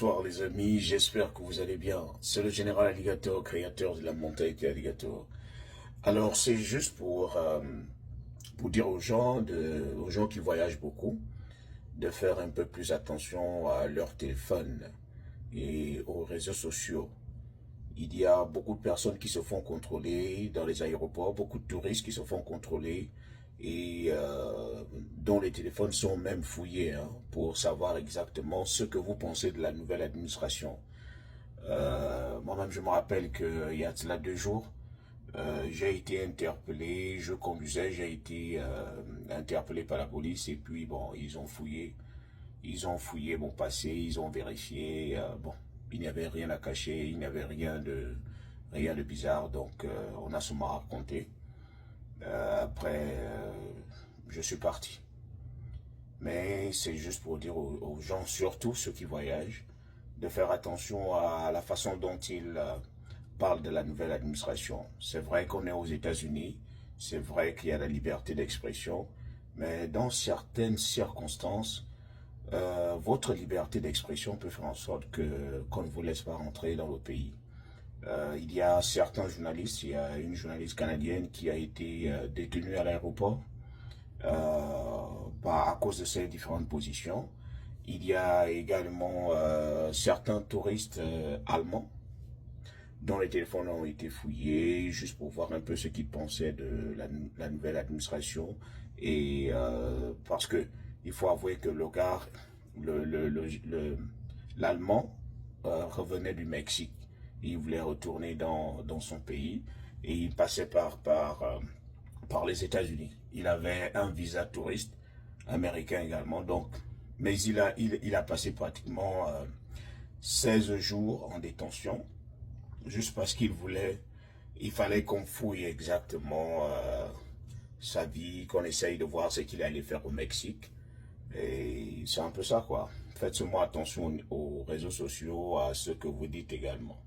Bonsoir les amis, j'espère que vous allez bien. C'est le général Alligator, créateur de la mentalité Alligator. Alors c'est juste pour dire aux gens qui voyagent beaucoup de faire un peu plus attention à leur téléphone et aux réseaux sociaux. Il y a beaucoup de personnes qui se font contrôler dans les aéroports, beaucoup de touristes qui se font contrôler et dont les téléphones sont même fouillés pour savoir exactement ce que vous pensez de la nouvelle administration. Moi-même, je me rappelle qu'il y a cela 2 jours, j'ai été interpellé, je conduisais, j'ai été interpellé par la police et puis bon, ils ont fouillé mon passé, ils ont vérifié, bon, il n'y avait rien à cacher, il n'y avait rien de bizarre, donc on a seulement raconté. Après, je suis parti. Mais c'est juste pour dire aux gens, surtout ceux qui voyagent, de faire attention à la façon dont ils parlent de la nouvelle administration. C'est vrai qu'on est aux États-Unis, c'est vrai qu'il y a la liberté d'expression, mais dans certaines circonstances, votre liberté d'expression peut faire en sorte qu'on ne vous laisse pas rentrer dans le pays. Il y a certains journalistes, il y a une journaliste canadienne qui a été détenue à l'aéroport à cause de ses différentes positions. Il y a également certains touristes allemands dont les téléphones ont été fouillés juste pour voir un peu ce qu'ils pensaient de la nouvelle administration. Et parce que il faut avouer que l'Allemand revenait du Mexique. Il voulait retourner dans son pays et il passait par les États-Unis. Il avait un visa touriste américain également, donc, mais il a passé pratiquement 16 jours en détention, juste parce il fallait qu'on fouille exactement sa vie, qu'on essaye de voir ce qu'il allait faire au Mexique. Et c'est un peu ça, quoi. Faites seulement attention aux réseaux sociaux, à ce que vous dites également.